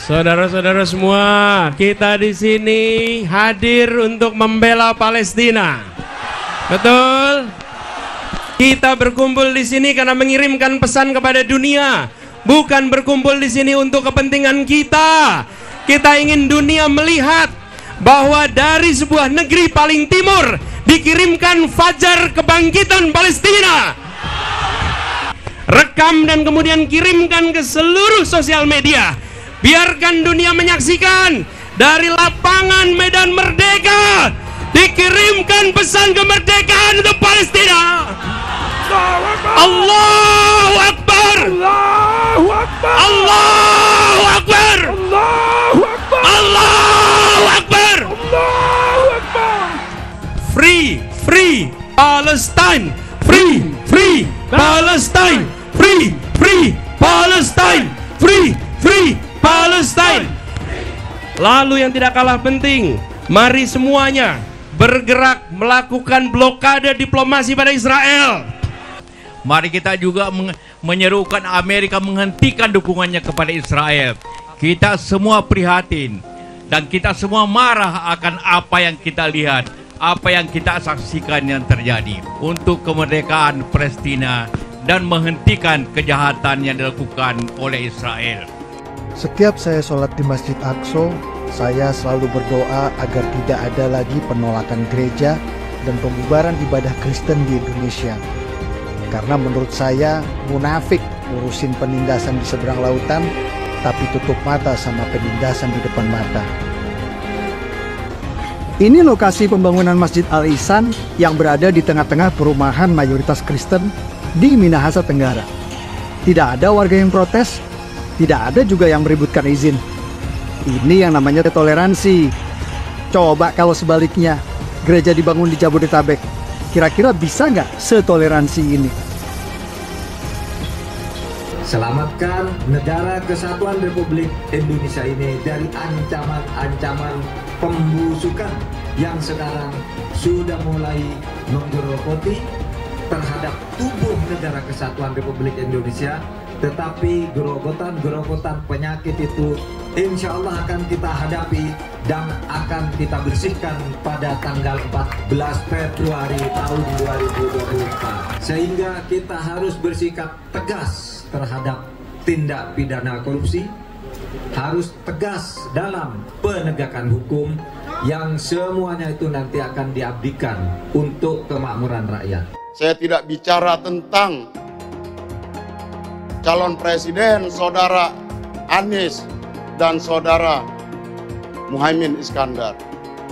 Saudara-saudara semua, kita di sini hadir untuk membela Palestina. Betul? Kita berkumpul di sini karena mengirimkan pesan kepada dunia, bukan berkumpul di sini untuk kepentingan kita. Kita ingin dunia melihat bahwa dari sebuah negeri paling timur dikirimkan fajar kebangkitan Palestina. Rekam dan kemudian kirimkan ke seluruh sosial media. Biarkan dunia menyaksikan dari lapangan Medan Merdeka dikirimkan pesan kemerdekaan untuk Palestina. Allahu Akbar. Allahu Akbar. Allahu Akbar. Allahu Akbar. Allahu Akbar. Allahu Akbar. Free, free Palestine. Free, free Palestine. Free, free Palestine. Free, free Palestine. Lalu yang tidak kalah penting, mari semuanya bergerak melakukan blokade diplomasi pada Israel. Mari kita juga menyerukan Amerika menghentikan dukungannya kepada Israel. Kita semua prihatin dan kita semua marah akan apa yang kita lihat, apa yang kita saksikan yang terjadi untuk kemerdekaan Palestina dan menghentikan kejahatan yang dilakukan oleh Israel. Setiap saya sholat di Masjid Aqsa, saya selalu berdoa agar tidak ada lagi penolakan gereja dan pembubaran ibadah Kristen di Indonesia. Karena menurut saya munafik ngurusin penindasan di seberang lautan, tapi tutup mata sama penindasan di depan mata. Ini lokasi pembangunan Masjid Al-Ihsan yang berada di tengah-tengah perumahan mayoritas Kristen di Minahasa Tenggara. Tidak ada warga yang protes, tidak ada juga yang meributkan izin. Ini yang namanya toleransi. Coba kalau sebaliknya, gereja dibangun di Jabodetabek, kira-kira bisa nggak setoleransi ini? Selamatkan negara kesatuan Republik Indonesia ini dari ancaman-ancaman pembusukan yang sekarang sudah mulai menggerogoti terhadap tubuh negara kesatuan Republik Indonesia. Tetapi gerogotan-gerogotan penyakit itu insya Allah akan kita hadapi dan akan kita bersihkan pada tanggal 14 Februari tahun 2024. Sehingga kita harus bersikap tegas terhadap tindak pidana korupsi, harus tegas dalam penegakan hukum yang semuanya itu nanti akan diabdikan untuk kemakmuran rakyat. Saya tidak bicara tentang calon presiden saudara Anies dan saudara Muhaimin Iskandar.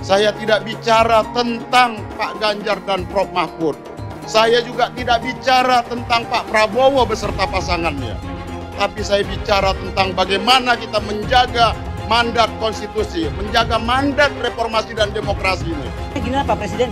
Saya tidak bicara tentang Pak Ganjar dan Prof Mahfud. Saya juga tidak bicara tentang Pak Prabowo beserta pasangannya. Tapi saya bicara tentang bagaimana kita menjaga mandat konstitusi, menjaga mandat reformasi dan demokrasi ini. Gini Pak Presiden,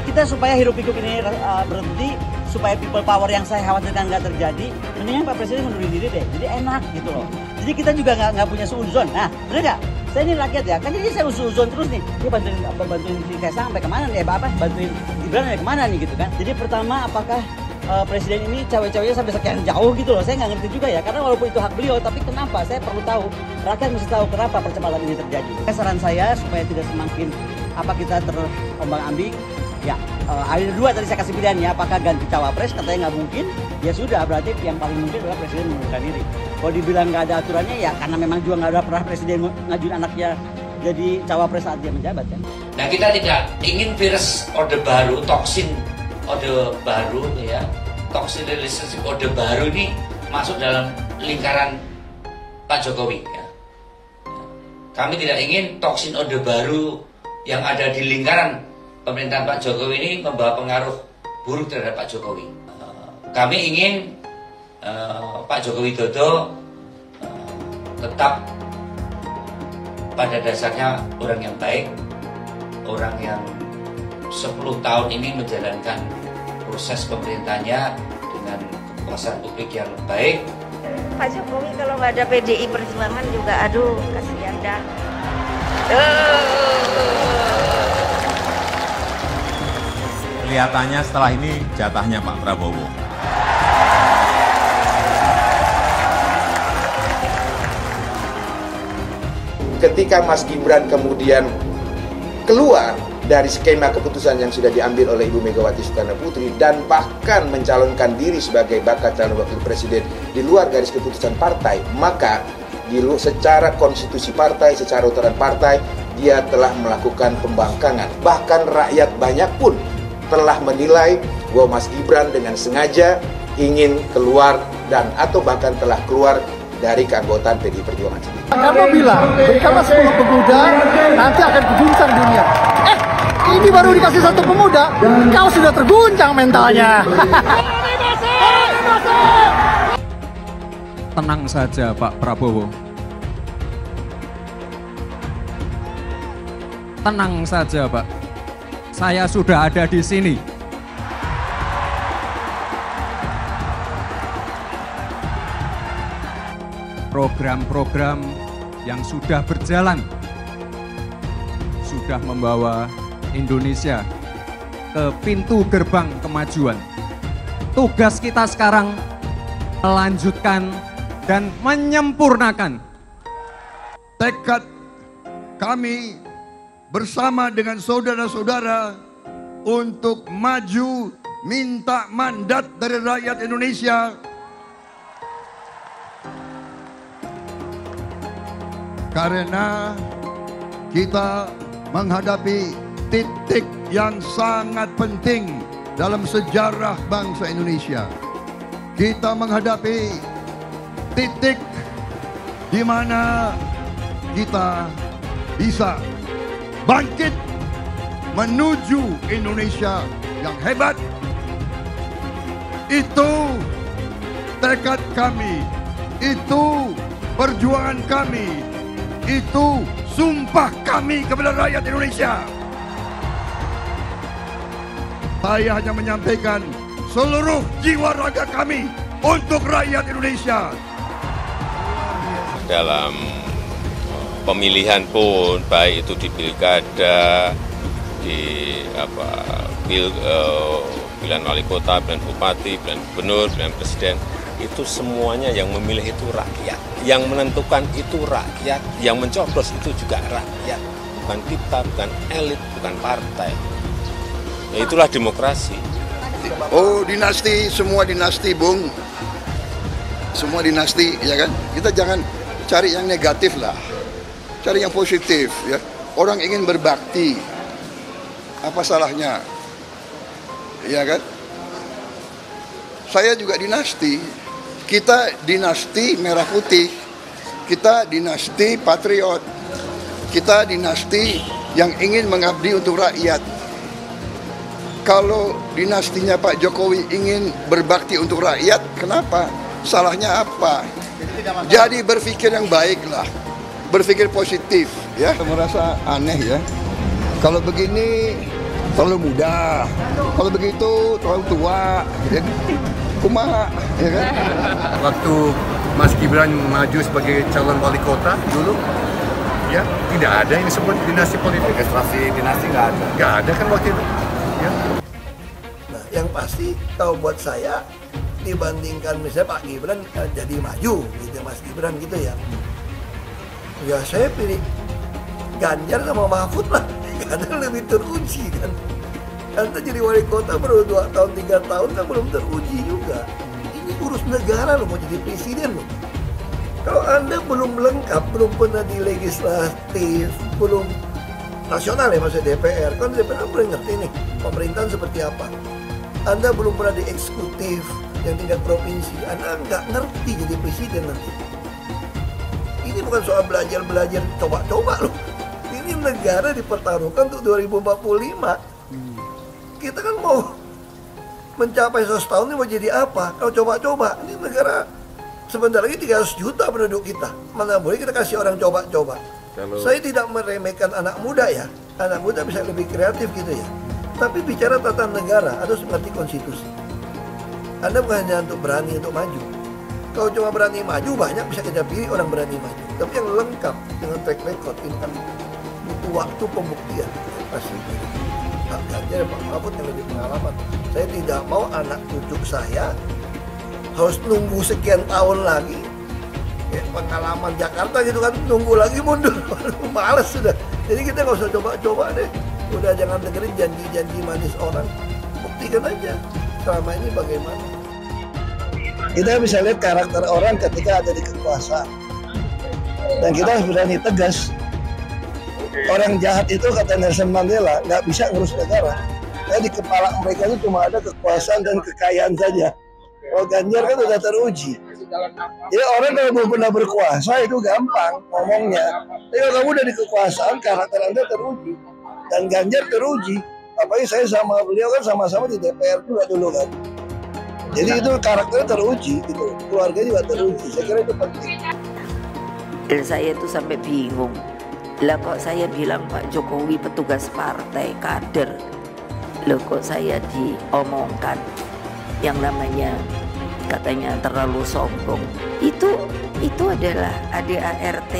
kita supaya hirup-pikuk ini berhenti, supaya people power yang saya khawatirkan nggak terjadi, mendingan Pak Presiden mundurin diri deh, jadi enak gitu loh. Jadi kita juga nggak punya suuzon. Nah, bener nggak? Saya ini rakyat ya, kan jadi saya suuzon terus nih. Dia bantuin si Kaisang sampai kemana nih? Bantuin Gibran sampai kemana nih gitu kan? Jadi pertama, apakah Presiden ini cawe-cawenya sampai sekian jauh gitu loh? Saya nggak ngerti juga ya, karena walaupun itu hak beliau, tapi kenapa? Saya perlu tahu. Rakyat mesti tahu kenapa percepatan ini terjadi. Saran saya supaya tidak semakin kita terombang-ambing. Ya, ada dua tadi saya kasih pilihan ya, apakah ganti cawapres, katanya nggak mungkin, ya sudah, berarti yang paling mungkin adalah presiden mengundurkan diri. Kalau dibilang nggak ada aturannya, ya karena memang juga nggak ada pernah presiden ngajuin anaknya jadi cawapres saat dia menjabat kan. Nah, kita tidak ingin virus orde baru, toksin orde baru ya, toxic relationship orde baru ini masuk dalam lingkaran Pak Jokowi ya. Kami tidak ingin toksin orde baru yang ada di lingkaran pemerintahan Pak Jokowi ini membawa pengaruh buruk terhadap Pak Jokowi. Kami ingin Pak Joko Widodo tetap pada dasarnya orang yang baik, orang yang 10 tahun ini menjalankan proses pemerintahnya dengan kekuasaan publik yang baik. Pak Jokowi kalau nggak ada PDI Perjuangan juga, aduh kasihan dah. Kelihatannya setelah ini jatahnya Pak Prabowo. ketika Mas Gibran kemudian keluar dari skema keputusan yang sudah diambil oleh Ibu Megawati Soekarno Putri dan bahkan mencalonkan diri sebagai bakal calon wakil presiden di luar garis keputusan partai, maka secara konstitusi partai, secara aturan partai, dia telah melakukan pembangkangan. Bahkan rakyat banyak pun telah menilai bahwa Mas Gibran dengan sengaja ingin keluar dan atau bahkan telah keluar dari keanggotaan PDI Perjuangan sendiri. Kamu bilang, berikanlah 10 pemuda, nanti akan kuguncang dunia. Ini baru dikasih 1 pemuda, kau sudah terguncang mentalnya. Tenang saja Pak Prabowo. Tenang saja Pak, saya sudah ada di sini. Program-program yang sudah berjalan sudah membawa Indonesia ke pintu gerbang kemajuan. Tugas kita sekarang melanjutkan dan menyempurnakan. Tekad kami bersama dengan saudara-saudara untuk maju minta mandat dari rakyat Indonesia. Karena kita menghadapi titik yang sangat penting dalam sejarah bangsa Indonesia. Kita menghadapi titik di mana kita bisa bangkit menuju Indonesia yang hebat. Itu tekad kami, itu perjuangan kami, itu sumpah kami kepada rakyat Indonesia. Saya hanya menyampaikan seluruh jiwa raga kami untuk rakyat Indonesia. Dalam pemilihan pun, baik itu di pilkada, di pilihan wali kota, pilihan bupati, pilihan gubernur, pilihan presiden, itu semuanya yang memilih itu rakyat. Yang menentukan itu rakyat, yang mencoblos itu juga rakyat. Bukan kita, bukan elit, bukan partai. Ya, itulah demokrasi. Oh, dinasti, semua dinasti, Bung. Semua dinasti, ya kan? Kita jangan cari yang negatif lah. Cari yang positif, ya. Orang ingin berbakti. Apa salahnya? Ya kan? Saya juga dinasti. Kita dinasti merah putih, kita dinasti patriot, kita dinasti yang ingin mengabdi untuk rakyat. Kalau dinastinya Pak Jokowi ingin berbakti untuk rakyat, kenapa? Salahnya apa? Jadi berpikir yang baiklah, berpikir positif, ya. Merasa aneh ya, kalau begini terlalu muda, kalau begitu terlalu tua, ya. Kumaha, ya kan? Waktu Mas Gibran maju sebagai calon wali kota dulu, ya tidak ada yang disebut dinasti politik. Registrasi dinasti nggak ada. Nggak ada kan waktu itu. Ya. Nah, yang pasti kalau buat saya dibandingkan misalnya Pak Gibran jadi maju, gitu Mas Gibran gitu ya. Ya saya pilih Ganjar sama Mahfud lah, karena lebih teruji kan. Anda jadi wali kota baru 2 tahun, 3 tahun kan belum teruji juga. Ini urus negara loh, mau jadi presiden loh. Kalau Anda belum lengkap, belum pernah di legislatif, belum nasional ya maksudnya DPR, kan DPR belum ngerti nih pemerintahan seperti apa. Anda belum pernah di eksekutif yang tingkat provinsi, Anda nggak ngerti jadi presiden nanti. Ini bukan soal belajar coba-coba loh. Ini negara dipertaruhkan untuk 2045. Kita kan mau mencapai 100 tahun ini mau jadi apa? Kalau coba-coba, ini negara sebentar lagi 300 juta penduduk kita. Mana boleh kita kasih orang coba-coba. Saya tidak meremehkan anak muda ya. Anak muda bisa lebih kreatif gitu ya. Tapi bicara tata negara, harus mengerti konstitusi. Anda bukan hanya untuk berani untuk maju. Kalau cuma berani maju, banyak bisa kita pilih orang berani maju. Tapi yang lengkap dengan track record ini kan butuh waktu pembuktian. Pasti. Pak Ganjar, Pak Mahfud yang lebih pengalaman. Saya tidak mau anak cucu saya harus nunggu sekian tahun lagi. kayak pengalaman Jakarta gitu kan, nunggu lagi mundur, males sudah. Jadi kita nggak usah coba-coba deh, udah jangan dengerin janji-janji manis orang, buktikan aja selama ini bagaimana. Kita bisa lihat karakter orang ketika ada di kekuasaan, dan kita harus berani tegas. Orang jahat itu, kata Nelson Mandela, nggak bisa ngurus negara. Karena di kepala mereka itu cuma ada kekuasaan dan kekayaan saja. Kalau Ganjar kan udah teruji. Jadi orang kalau belum pernah berkuasa itu gampang ngomongnya. Tapi kalau kamu udah di kekuasaan, karakter Anda teruji. Dan Ganjar teruji. Apalagi saya sama beliau kan sama-sama di DPR juga dulu kan. Jadi itu karakternya teruji, gitu. Keluarga juga teruji. Saya kira itu penting. Dan saya tuh sampai bingung. Lah kok saya bilang Pak Jokowi petugas partai, kader. Loh kok saya diomongkan yang namanya katanya terlalu sombong. Itu adalah ADART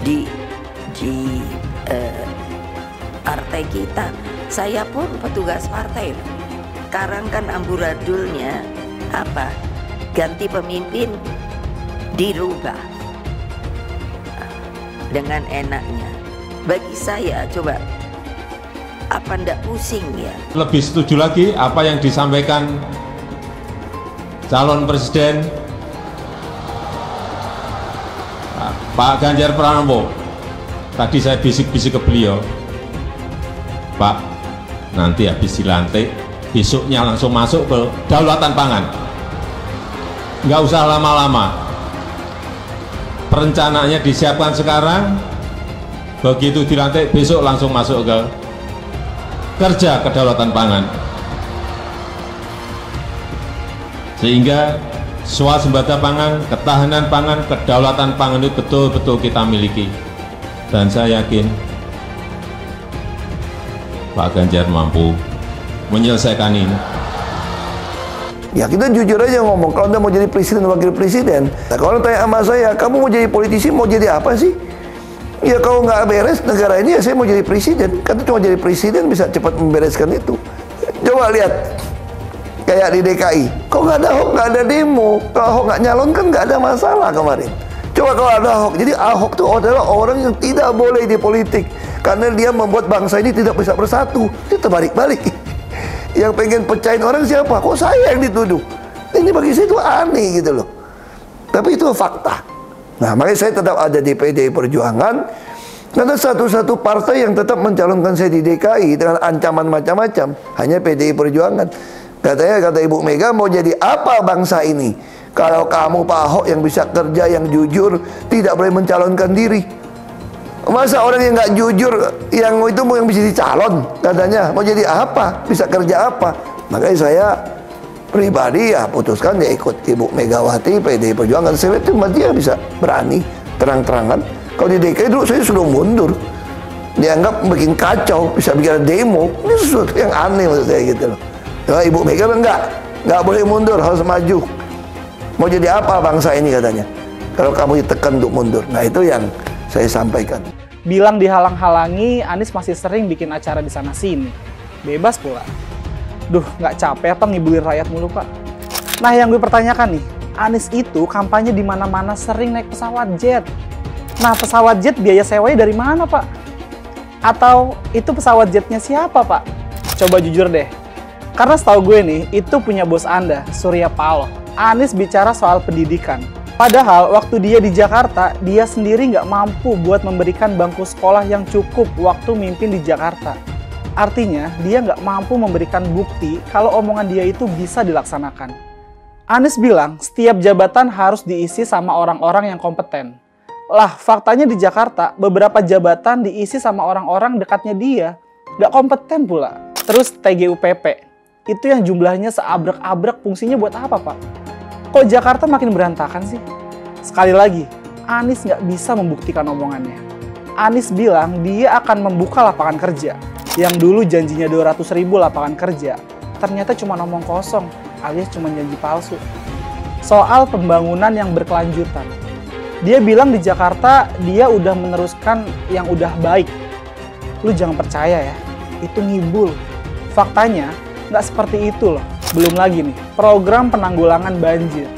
di partai kita. Saya pun petugas partai. Sekarang kan amburadulnya apa? Ganti pemimpin dirubah dengan enaknya. Bagi saya coba, apa ndak pusing ya? Lebih setuju lagi apa yang disampaikan calon presiden Pak Ganjar Pranowo. Tadi saya bisik-bisik ke beliau, Pak, nanti habis dilantik, besoknya langsung masuk ke kedaulatan pangan. Nggak usah lama-lama. Perencanaannya disiapkan sekarang, begitu dilantik besok langsung masuk ke kerja kedaulatan pangan. Sehingga swasembada pangan, ketahanan pangan, kedaulatan pangan itu betul-betul kita miliki. Dan saya yakin Pak Ganjar mampu menyelesaikan ini. Ya kita jujur aja ngomong, kalau Anda mau jadi presiden, wakil presiden. Nah, kalau tanya sama saya, kamu mau jadi politisi, mau jadi apa sih? Ya kalau nggak beres negara ini, ya saya mau jadi presiden. Karena cuma jadi presiden bisa cepat membereskan itu. Coba lihat, kayak di DKI, kok nggak ada Ahok, nggak ada demo. Kalau Ahok nggak nyalon kan nggak ada masalah kemarin. Coba kalau ada Ahok, jadi Ahok itu adalah orang yang tidak boleh di politik. Karena dia membuat bangsa ini tidak bisa bersatu. Itu terbalik-balik. Yang pengen pecahin orang siapa? Kok saya yang dituduh? Ini bagi saya itu aneh gitu loh. Tapi itu fakta. Nah, makanya saya tetap ada di PDI Perjuangan. Karena satu-satu partai yang tetap mencalonkan saya di DKI dengan ancaman macam-macam hanya PDI Perjuangan. Katanya, kata Ibu Mega, mau jadi apa bangsa ini? Kalau kamu Pak Ahok yang bisa kerja, yang jujur, tidak boleh mencalonkan diri. Masa orang yang nggak jujur, yang itu mau yang bisa dicalon, katanya mau jadi apa, bisa kerja apa? Makanya saya pribadi ya putuskan ya ikut Ibu Megawati, PDI Perjuangan. Saya cuma dia bisa berani terang-terangan. Kalau di DKI dulu saya sudah mundur, dianggap bikin kacau, bisa bikin demo. Ini sesuatu yang aneh maksud saya gitu loh. Ya, Ibu Mega nggak boleh mundur, harus maju. Mau jadi apa bangsa ini katanya? Kalau kamu ditekan untuk mundur, nah itu yang saya sampaikan. Bilang dihalang-halangi, Anies masih sering bikin acara di sana-sini. Bebas pula. Duh, nggak capek apa ngibulin rakyat mulu, Pak? Nah, yang gue pertanyakan nih, Anies itu kampanye di mana-mana sering naik pesawat jet. Nah, pesawat jet biaya sewanya dari mana, Pak? Atau itu pesawat jetnya siapa, Pak? Coba jujur deh. Karena setahu gue nih, itu punya bos Anda, Surya Paloh. Anies bicara soal pendidikan. Padahal waktu dia di Jakarta, dia sendiri nggak mampu buat memberikan bangku sekolah yang cukup waktu mimpin di Jakarta. Artinya, dia nggak mampu memberikan bukti kalau omongan dia itu bisa dilaksanakan. Anies bilang, setiap jabatan harus diisi sama orang-orang yang kompeten. Lah, faktanya di Jakarta, beberapa jabatan diisi sama orang-orang dekatnya dia. Nggak kompeten pula. Terus TGUPP, itu yang jumlahnya seabrek-abrek, fungsinya buat apa, Pak? Kok Jakarta makin berantakan sih? Sekali lagi, Anies nggak bisa membuktikan omongannya. Anies bilang dia akan membuka lapangan kerja. Yang dulu janjinya 200.000 lapangan kerja, ternyata cuma omong kosong, alias cuma janji palsu. Soal pembangunan yang berkelanjutan. Dia bilang di Jakarta dia udah meneruskan yang udah baik. Lu jangan percaya ya, itu ngibul. Faktanya nggak seperti itu loh. Belum lagi nih, program penanggulangan banjir.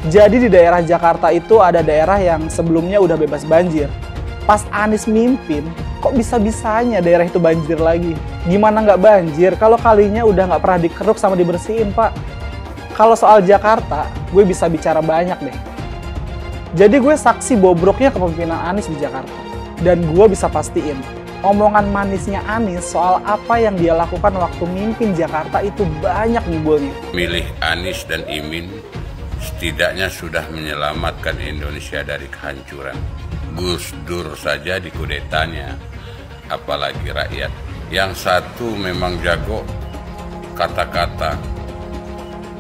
Jadi di daerah Jakarta itu ada daerah yang sebelumnya udah bebas banjir. Pas Anies mimpin, kok bisa-bisanya daerah itu banjir lagi? Gimana nggak banjir kalau kalinya udah nggak pernah dikeruk sama dibersihin, Pak? Kalau soal Jakarta, gue bisa bicara banyak deh. Jadi gue saksi bobroknya kepemimpinan Anies di Jakarta. Dan gue bisa pastiin, omongan manisnya Anies soal apa yang dia lakukan waktu mimpin Jakarta itu banyak nimbulnya. Milih Anies dan Imin setidaknya sudah menyelamatkan Indonesia dari kehancuran. Gus Dur saja di kudetanya, apalagi rakyat. Yang satu memang jago kata-kata,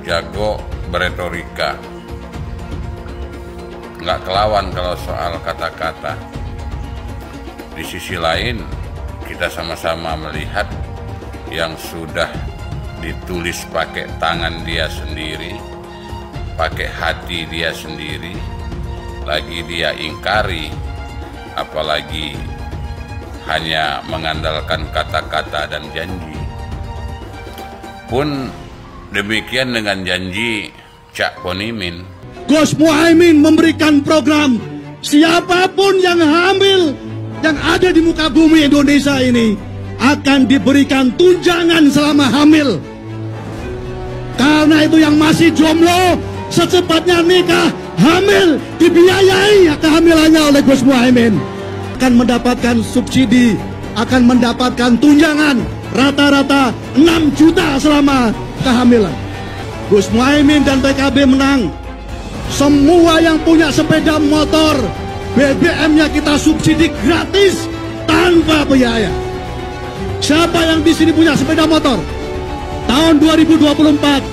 jago beretorika, nggak kelawan kalau soal kata-kata. Di sisi lain, kita sama-sama melihat yang sudah ditulis pakai tangan dia sendiri, pakai hati dia sendiri, lagi dia ingkari, apalagi hanya mengandalkan kata-kata dan janji. Pun demikian dengan janji Cak Ponimin. Gus Muhaimin memberikan program siapapun yang hamil yang ada di muka bumi Indonesia ini akan diberikan tunjangan selama hamil. Karena itu yang masih jomblo secepatnya nikah, hamil, dibiayai kehamilannya oleh Gus Muhaimin. Akan mendapatkan subsidi, akan mendapatkan tunjangan rata-rata 6 juta selama kehamilan. Gus Muhaimin dan PKB menang. Semua yang punya sepeda motor, BBM-nya kita subsidi gratis tanpa biaya. Siapa yang di sini punya sepeda motor? Tahun 2024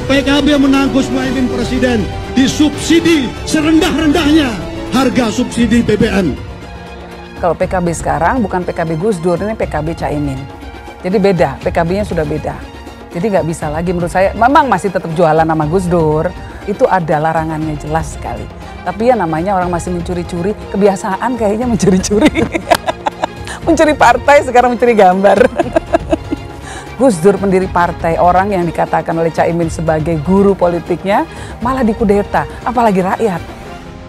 PKB menang, Gus Muhaimin presiden, disubsidi serendah-rendahnya harga subsidi BBM. Kalau PKB sekarang bukan PKB Gus Dur, ini PKB Caimin. Jadi beda, PKB-nya sudah beda. Jadi nggak bisa lagi menurut saya, memang masih tetap jualan nama Gus Dur, itu ada larangannya jelas sekali. Tapi ya namanya orang masih mencuri-curi, kebiasaan kayaknya mencuri-curi. Mencuri partai, sekarang mencuri gambar. Gus Dur pendiri partai, orang yang dikatakan oleh Caimin sebagai guru politiknya, malah dikudeta, apalagi rakyat.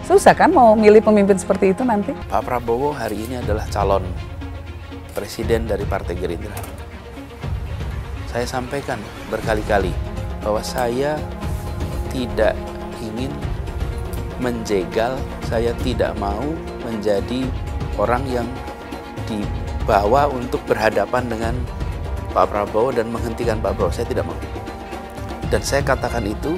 Susah kan mau milih pemimpin seperti itu nanti? Pak Prabowo hari ini adalah calon presiden dari Partai Gerindra. Saya sampaikan berkali-kali bahwa saya tidak ingin menjegal, saya tidak mau menjadi orang yang dibawa untuk berhadapan dengan Pak Prabowo dan menghentikan Pak Prabowo. Saya tidak mau. Dan saya katakan itu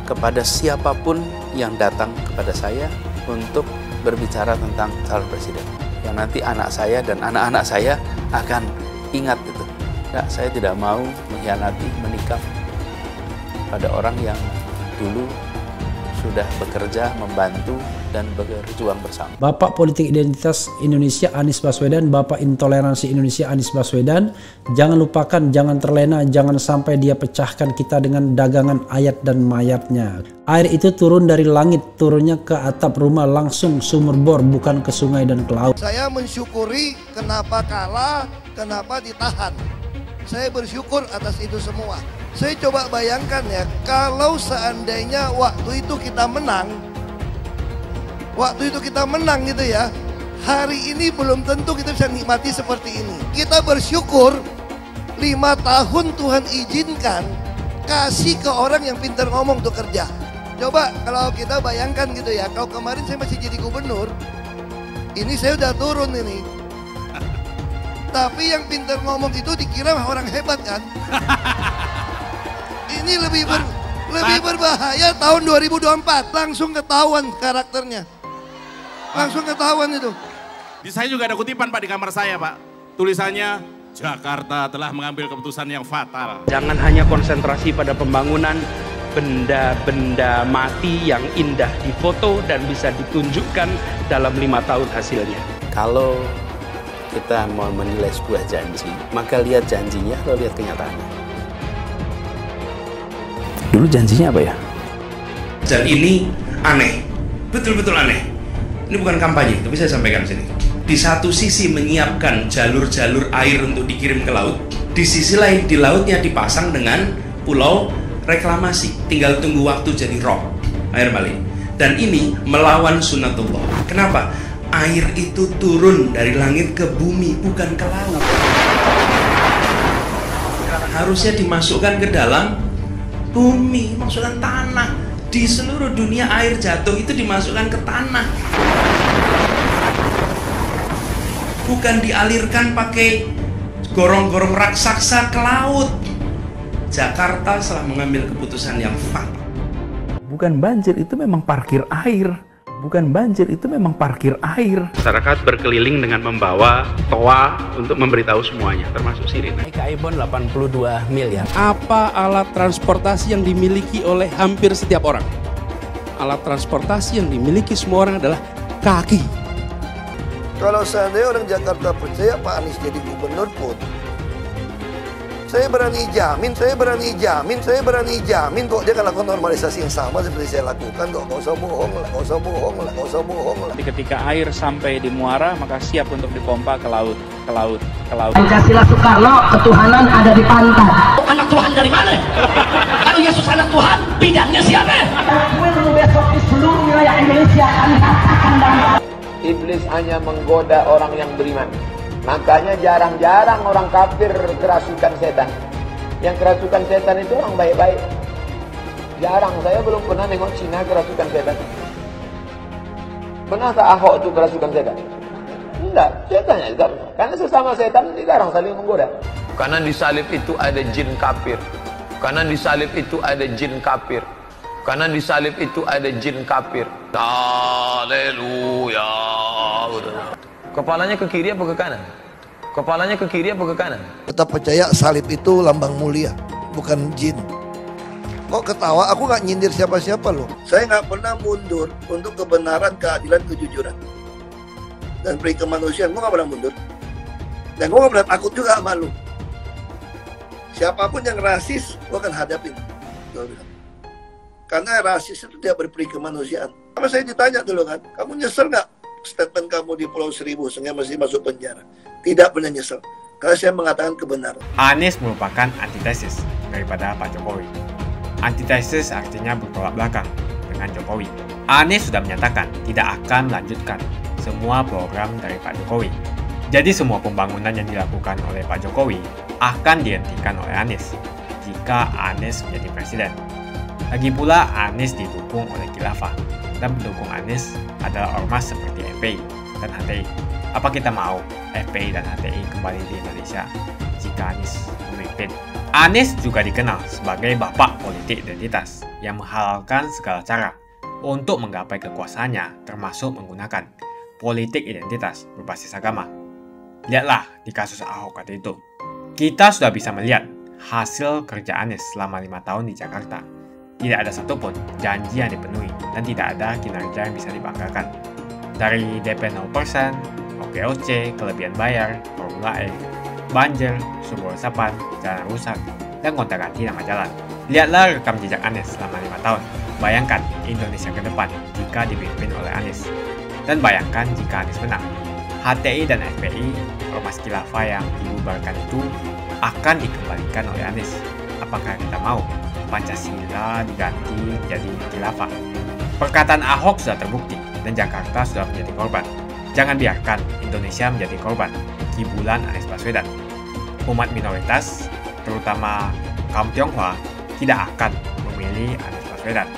kepada siapapun yang datang kepada saya untuk berbicara tentang calon presiden. Yang nanti anak saya dan anak-anak saya akan ingat itu. Nah, saya tidak mau mengkhianati, menikam pada orang yang dulu sudah bekerja, membantu, dan berjuang bersama. Bapak Politik Identitas Indonesia Anies Baswedan, Bapak Intoleransi Indonesia Anies Baswedan, jangan lupakan, jangan terlena, jangan sampai dia pecahkan kita dengan dagangan ayat dan mayatnya. Air itu turun dari langit, turunnya ke atap rumah langsung sumur bor, bukan ke sungai dan ke laut. Saya mensyukuri kenapa kalah, kenapa ditahan. Saya bersyukur atas itu semua. Saya coba bayangkan ya, kalau seandainya waktu itu kita menang gitu ya, hari ini belum tentu kita bisa nikmati seperti ini. Kita bersyukur 5 tahun Tuhan izinkan kasih ke orang yang pintar ngomong untuk kerja. Coba kalau kita bayangkan gitu ya, kalau kemarin saya masih jadi gubernur, ini saya udah turun ini. Tapi yang pintar ngomong itu dikira orang hebat kan? Ini lebih berbahaya tahun 2024. Langsung ketahuan karakternya. Langsung ketahuan itu. Di saya juga ada kutipan Pak di kamar saya Pak. Tulisannya, Jakarta telah mengambil keputusan yang fatal. Jangan hanya konsentrasi pada pembangunan benda-benda mati yang indah difoto dan bisa ditunjukkan dalam 5 tahun hasilnya. Kalau kita mau menilai sebuah janji, maka lihat janjinya atau lihat kenyataannya. Dulu janjinya apa ya? Dan ini aneh, betul-betul aneh. Ini bukan kampanye, tapi saya sampaikan sini. Di satu sisi menyiapkan jalur-jalur air untuk dikirim ke laut, di sisi lain di lautnya dipasang dengan pulau reklamasi, tinggal tunggu waktu jadi rock. air balik. Dan ini melawan sunnatullah. Kenapa? Air itu turun dari langit ke bumi, bukan ke laut. Harusnya dimasukkan ke dalam bumi, masukkan tanah. Di seluruh dunia air jatuh itu dimasukkan ke tanah, bukan dialirkan pakai gorong-gorong raksasa ke laut. Jakarta telah mengambil keputusan yang fatal. Bukan banjir, itu memang parkir air. Bukan banjir, itu memang parkir air. Masyarakat berkeliling dengan membawa toa untuk memberitahu semuanya, termasuk sirine. Ibon 82 miliar. Apa alat transportasi yang dimiliki oleh hampir setiap orang? Alat transportasi yang dimiliki semua orang adalah kaki. Kalau seandainya orang Jakarta percaya Pak Anies jadi gubernur pun, saya berani jamin kok dia akan lakukan normalisasi yang sama seperti saya lakukan kok. Gak usah bohong lah. Tapi ketika air sampai di muara, maka siap untuk dipompa ke laut. Pancasila Soekarno, ketuhanan ada di pantai. Anak Tuhan dari mana? Kalau Yesus anak Tuhan, bidangnya siapa? Besok di seluruh wilayah Indonesia akan katakan dan Iblis hanya menggoda orang yang beriman. Makanya jarang-jarang orang kafir kerasukan setan. Yang kerasukan setan itu orang baik-baik. Jarang, saya belum pernah nengok Cina kerasukan setan. Pernah tak Ahok itu kerasukan setan? Enggak, setannya juga. Karena sesama setan jarang saling menggoda. Karena di salib itu ada jin kafir. Karena di salib itu ada jin kafir. Karena di salib itu ada jin kafir. Haleluya. Kepalanya ke kiri apa ke kanan? Kepalanya ke kiri apa ke kanan? Tetap percaya salib itu lambang mulia, bukan jin. Kok ketawa? Aku nggak nyindir siapa-siapa loh. Saya nggak pernah mundur untuk kebenaran, keadilan, kejujuran. Dan peri kemanusiaan, gue nggak pernah mundur. Dan gue nggak pernah takut juga sama lu. Siapapun yang rasis, gue akan hadapin. Karena rasis itu tidak berperi kemanusiaan. Sama saya ditanya dulu kan, kamu nyesel nggak statement kamu di Pulau Seribu sehingga masih masuk penjara? Tidak pernah nyesel, karena saya mengatakan kebenaran. Anies merupakan antitesis daripada Pak Jokowi. Antitesis artinya bertolak belakang dengan Jokowi. Anies sudah menyatakan tidak akan melanjutkan semua program dari Pak Jokowi. Jadi semua pembangunan yang dilakukan oleh Pak Jokowi akan dihentikan oleh Anies jika Anies menjadi presiden. Lagi pula Anies didukung oleh khilafah, dan pendukung Anies adalah ormas seperti FPI dan HTI. Apa kita mau FPI dan HTI kembali di Indonesia jika Anies memimpin? Anies juga dikenal sebagai bapak politik identitas yang menghalalkan segala cara untuk menggapai kekuasaannya, termasuk menggunakan politik identitas berbasis agama. Lihatlah di kasus Ahok waktu itu. Kita sudah bisa melihat hasil kerja Anies selama 5 tahun di Jakarta. Tidak ada satupun janji yang dipenuhi dan tidak ada kinerja yang bisa dibanggakan. Dari DP 0%, OKOC, kelebihan bayar, Formula E, banjir, sumber resapan, jalan rusak, dan gonta-ganti nama jalan. Lihatlah rekam jejak Anies selama 5 tahun. Bayangkan Indonesia ke depan jika dipimpin oleh Anies. Dan bayangkan jika Anies menang. HTI dan FPI, ormas khilafah yang dibubarkan itu akan dikembalikan oleh Anies. Apakah kita mau Pancasila diganti jadi khilafah? Perkataan Ahok sudah terbukti dan Jakarta sudah menjadi korban. Jangan biarkan Indonesia menjadi korban kibulan Anies Baswedan. Umat minoritas, terutama kaum Tionghoa, tidak akan memilih Anies Baswedan.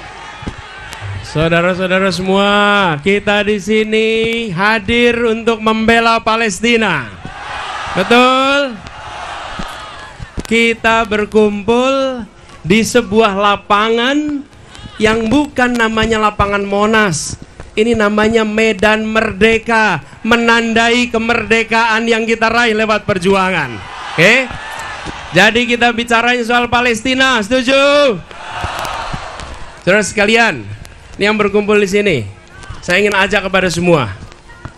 Saudara-saudara semua, kita di sini hadir untuk membela Palestina. Betul? Kita berkumpul di sebuah lapangan yang bukan namanya lapangan Monas. Ini namanya Medan Merdeka, menandai kemerdekaan yang kita raih lewat perjuangan. Oke? Jadi kita bicarain soal Palestina, setuju? Saudara sekalian, ini yang berkumpul di sini, saya ingin ajak kepada semua.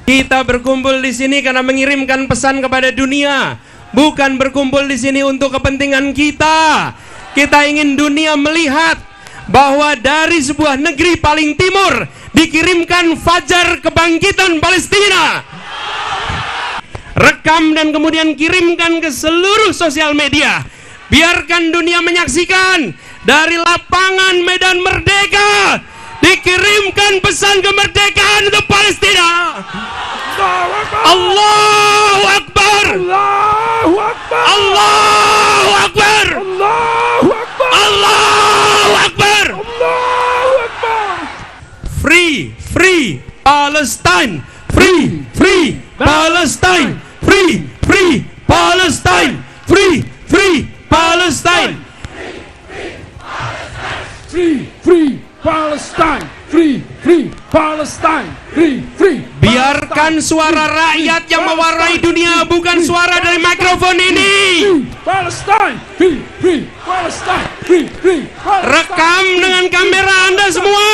Kita berkumpul di sini karena mengirimkan pesan kepada dunia, bukan berkumpul di sini untuk kepentingan kita. Kita ingin dunia melihat bahwa dari sebuah negeri paling timur dikirimkan fajar kebangkitan Palestina. Rekam dan kemudian kirimkan ke seluruh sosial media. Biarkan dunia menyaksikan dari lapangan Medan Merdeka dikirimkan pesan kemerdekaan untuk Palestina. Allahu Akbar. Allahu Akbar. Allahu Akbar. Allahu Akbar. Allahu Akbar. Allahu Akbar. Free, free Palestine. Free, free Palestine. Free, free Palestine. Free, free Palestine. Free, free Palestine. Free, free Palestine. Free, free. Biarkan suara rakyat yang mewarnai dunia, bukan suara dari mikrofon ini. Palestine. Free, free Palestine. Free, free Palestine. Rekam dengan kamera Anda semua.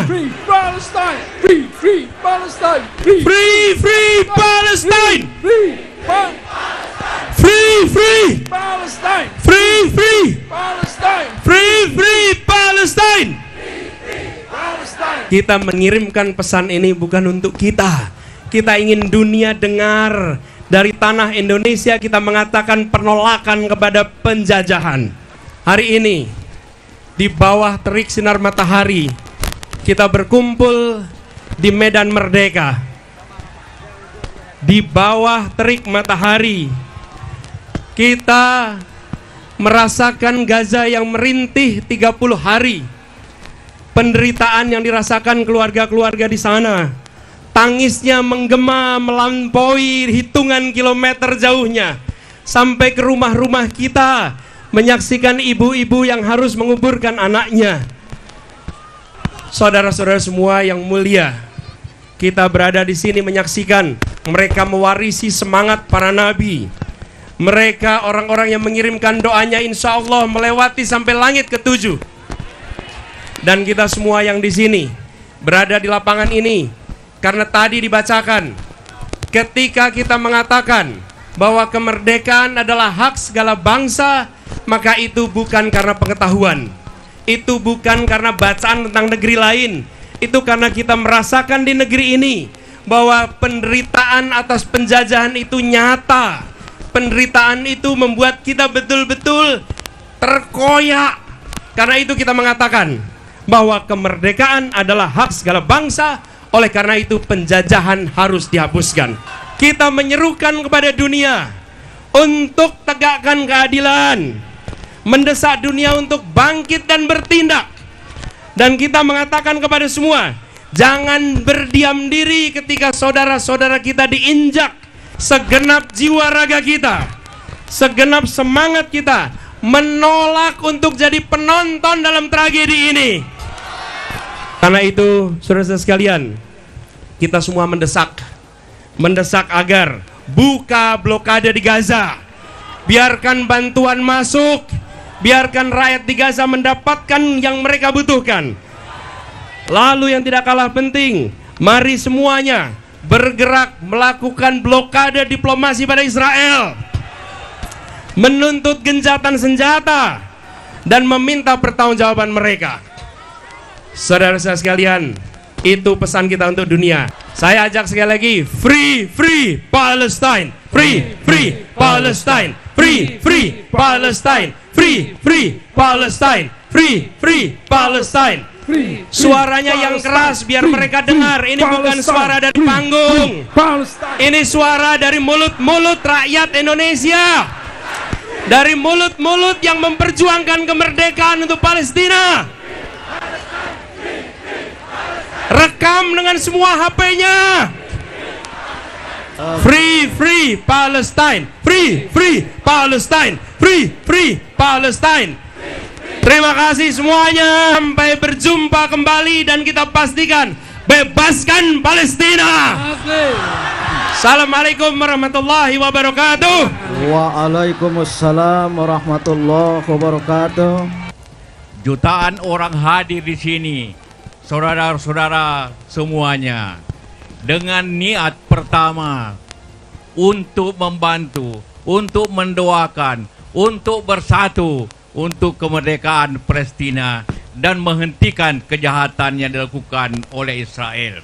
Free Palestine. Free, free Palestine. Free, free Palestine. Free, free, free Palestine. Free, free Palestine. Free, free Palestine. Kita mengirimkan pesan ini bukan untuk kita. Kita ingin dunia dengar dari tanah Indonesia. Kita mengatakan penolakan kepada penjajahan. Hari ini di bawah terik sinar matahari kita berkumpul di Medan Merdeka. Di bawah terik matahari kita merasakan Gaza yang merintih 30 hari. Penderitaan yang dirasakan keluarga-keluarga di sana. Tangisnya menggema melampaui hitungan kilometer jauhnya. Sampai ke rumah-rumah kita, menyaksikan ibu-ibu yang harus menguburkan anaknya. Saudara-saudara semua yang mulia, kita berada di sini menyaksikan mereka mewarisi semangat para nabi. Mereka orang-orang yang mengirimkan doanya insya Allah melewati sampai langit ke-7. Dan kita semua yang di sini berada di lapangan ini karena tadi dibacakan ketika kita mengatakan bahwa kemerdekaan adalah hak segala bangsa, maka itu bukan karena pengetahuan, itu bukan karena bacaan tentang negeri lain, itu karena kita merasakan di negeri ini bahwa penderitaan atas penjajahan itu nyata. Penderitaan itu membuat kita betul-betul terkoyak. Karena itu kita mengatakan bahwa kemerdekaan adalah hak segala bangsa. Oleh karena itu penjajahan harus dihapuskan. Kita menyerukan kepada dunia untuk tegakkan keadilan, mendesak dunia untuk bangkit dan bertindak. Dan kita mengatakan kepada semua, jangan berdiam diri ketika saudara-saudara kita diinjak. Segenap jiwa raga kita, segenap semangat kita menolak untuk jadi penonton dalam tragedi ini. Karena itu, saudara-saudara sekalian, kita semua mendesak agar buka blokade di Gaza. Biarkan bantuan masuk, biarkan rakyat di Gaza mendapatkan yang mereka butuhkan. Lalu yang tidak kalah penting, mari semuanya bergerak melakukan blokade diplomasi pada Israel, menuntut gencatan senjata dan meminta pertanggungjawaban mereka. Saudara-saudara sekalian, itu pesan kita untuk dunia. Saya ajak sekali lagi, free, free Palestine, free, free Palestine, free, free Palestine, free, free Palestine, free, free Palestine. Suaranya yang keras biar mereka dengar. Ini bukan suara dari panggung, ini suara dari mulut-mulut rakyat Indonesia, dari mulut-mulut yang memperjuangkan kemerdekaan untuk Palestina. Rekam dengan semua HP-nya. Free, free Palestine, free, free Palestine, free, free Palestine. Terima kasih semuanya. Sampai berjumpa kembali dan kita pastikan bebaskan Palestina. Assalamualaikum warahmatullahi wabarakatuh. Waalaikumsalam warahmatullahi wabarakatuh. Jutaan orang hadir di sini, saudara-saudara semuanya, dengan niat pertama untuk membantu, untuk mendoakan, untuk bersatu untuk kemerdekaan Palestina dan menghentikan kejahatan yang dilakukan oleh Israel.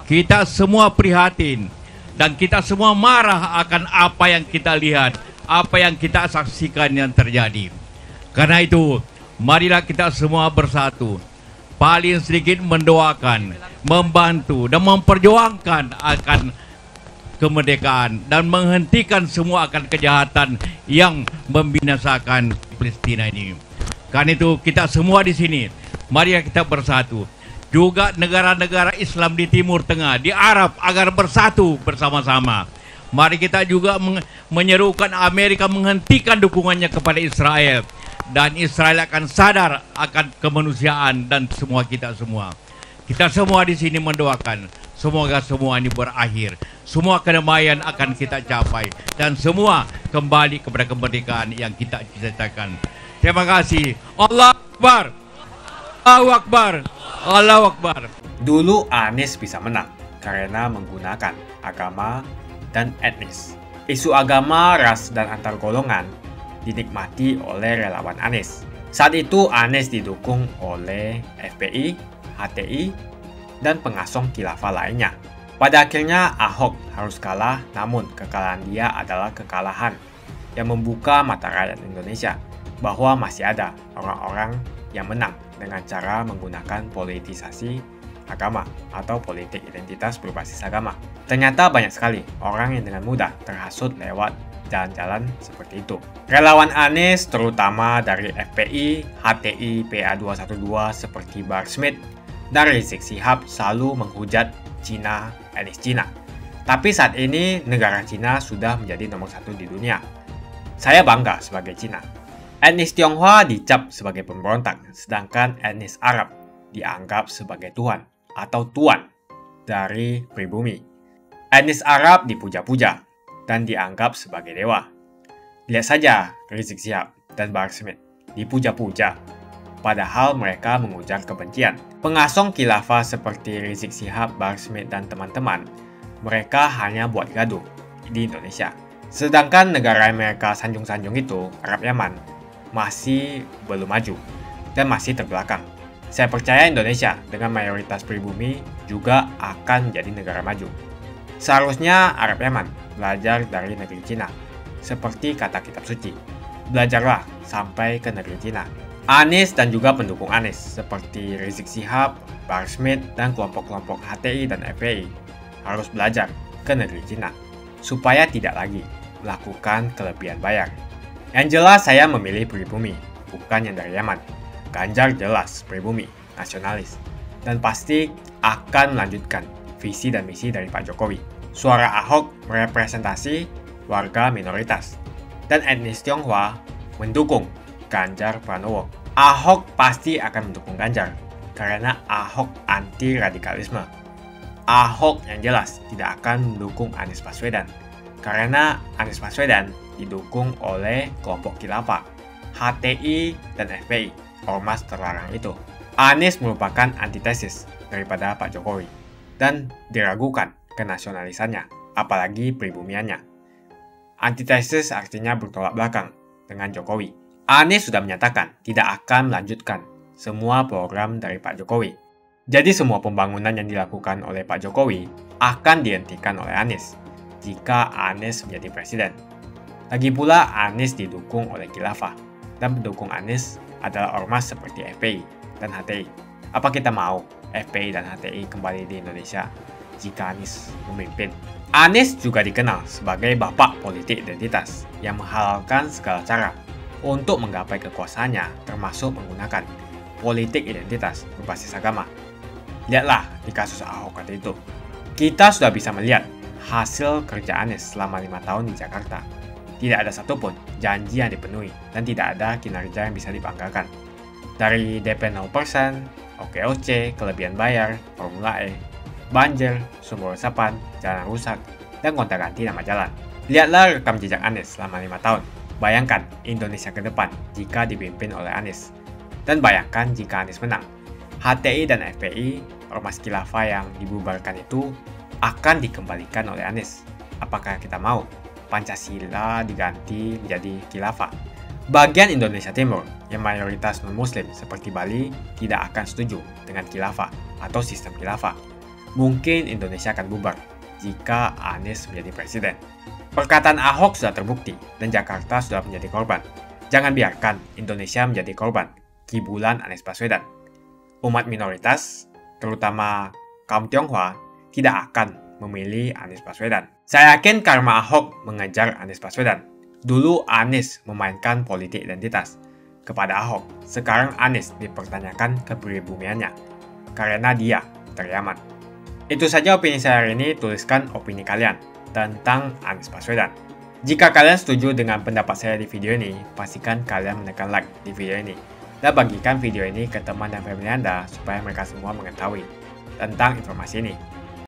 Kita semua prihatin dan kita semua marah akan apa yang kita lihat, apa yang kita saksikan yang terjadi. Karena itu, marilah kita semua bersatu paling sedikit mendoakan, membantu dan memperjuangkan akan kemerdekaan dan menghentikan semua akan kejahatan yang membinasakan Palestina ini. Karena itu kita semua di sini, mari kita bersatu. Juga negara-negara Islam di Timur Tengah, di Arab agar bersatu bersama-sama. Mari kita juga menyerukan Amerika menghentikan dukungannya kepada Israel. Dan Israel akan sadar akan kemanusiaan dan semua kita semua. Kita semua di sini mendoakan semoga semua ini berakhir. Semua kedamaian akan kita capai dan semua kembali kepada kemerdekaan yang kita cita-citakan. Terima kasih. Allahu Akbar. Allahu Akbar. Allahu Akbar. Dulu Anies bisa menang karena menggunakan agama dan etnis. Isu agama, ras, dan antar golongan dinikmati oleh relawan Anies. Saat itu Anies didukung oleh FPI, HTI, dan pengasong khilafah lainnya. Pada akhirnya Ahok harus kalah, namun kekalahan dia adalah kekalahan yang membuka mata rakyat Indonesia bahwa masih ada orang-orang yang menang dengan cara menggunakan politisasi agama atau politik identitas berbasis agama. Ternyata banyak sekali orang yang dengan mudah terhasut lewat jalan-jalan seperti itu. Relawan Anies terutama dari FPI, HTI, PA212 seperti Bahar Smith dan Rizik Syihab selalu menghujat Cina, etnis Cina. Tapi saat ini negara Cina sudah menjadi nomor 1 di dunia. Saya bangga sebagai Cina. Etnis Tionghoa dicap sebagai pemberontak, sedangkan etnis Arab dianggap sebagai Tuhan atau tuan dari pribumi. Etnis Arab dipuja-puja dan dianggap sebagai dewa. Lihat saja Rizik Syihab dan Bahar Smith dipuja-puja, padahal mereka mengujar kebencian. Pengasong khilafah seperti Rizik Syihab, Bahar Smith, dan teman-teman, mereka hanya buat gaduh di Indonesia. Sedangkan negara yang mereka sanjung-sanjung itu, Arab Yaman, masih belum maju dan masih terbelakang. Saya percaya Indonesia dengan mayoritas pribumi juga akan menjadi negara maju. Seharusnya Arab Yaman belajar dari negeri Cina. Seperti kata kitab suci, belajarlah sampai ke negeri Cina. Anies dan juga pendukung Anies seperti Rizik Syihab, Bahar Smith, dan kelompok-kelompok HTI dan FPI harus belajar ke negeri Cina supaya tidak lagi melakukan kelebihan bayar. Yang jelas saya memilih pribumi, bukan yang dari Yaman. Ganjar jelas pribumi, nasionalis, dan pasti akan melanjutkan visi dan misi dari Pak Jokowi. Suara Ahok merepresentasi warga minoritas, dan etnis Tionghoa mendukung Ganjar Pranowo. Ahok pasti akan mendukung Ganjar, karena Ahok anti radikalisme. Ahok yang jelas tidak akan mendukung Anies Baswedan, karena Anies Baswedan didukung oleh kelompok khilafah, HTI, dan FPI, ormas terlarang itu. Anies merupakan antitesis daripada Pak Jokowi, dan diragukan kenasionalisannya, apalagi pribumiannya. Antitesis artinya bertolak belakang dengan Jokowi. Anies sudah menyatakan tidak akan melanjutkan semua program dari Pak Jokowi. Jadi semua pembangunan yang dilakukan oleh Pak Jokowi akan dihentikan oleh Anies jika Anies menjadi presiden. Lagi pula Anies didukung oleh khilafah, dan pendukung Anies adalah ormas seperti FPI dan HTI. Apa kita mau FPI dan HTI kembali di Indonesia jika Anies memimpin? Anies juga dikenal sebagai bapak politik identitas yang menghalalkan segala cara untuk menggapai kekuasaannya, termasuk menggunakan politik identitas berbasis agama. Lihatlah di kasus Ahok tadi itu. Kita sudah bisa melihat hasil kerja Anies selama 5 tahun di Jakarta. Tidak ada satupun janji yang dipenuhi dan tidak ada kinerja yang bisa dibanggakan. Dari DP 0%, OKOC, kelebihan bayar, Formula E, banjir, sumber resapan, jalan rusak, dan gonta-ganti nama jalan. Lihatlah rekam jejak Anies selama 5 tahun. Bayangkan Indonesia ke depan jika dipimpin oleh Anies. Dan bayangkan jika Anies menang. HTI dan FPI, ormas khilafah yang dibubarkan itu, akan dikembalikan oleh Anies. Apakah kita mau Pancasila diganti menjadi khilafah? Bagian Indonesia Timur yang mayoritas non-muslim seperti Bali tidak akan setuju dengan khilafah atau sistem khilafah. Mungkin Indonesia akan bubar jika Anies menjadi presiden. Perkataan Ahok sudah terbukti dan Jakarta sudah menjadi korban. Jangan biarkan Indonesia menjadi korban kibulan Anies Baswedan. umat minoritas, terutama kaum Tionghoa, tidak akan memilih Anies Baswedan. Saya yakin karma Ahok mengejar Anies Baswedan. Dulu Anies memainkan politik identitas kepada Ahok. Sekarang Anies dipertanyakan kepribumiannya karena dia teriaman. Itu saja opini saya hari ini. Tuliskan opini kalian tentang Anies Baswedan. Jika kalian setuju dengan pendapat saya di video ini, pastikan kalian menekan like di video ini dan bagikan video ini ke teman dan family Anda supaya mereka semua mengetahui tentang informasi ini.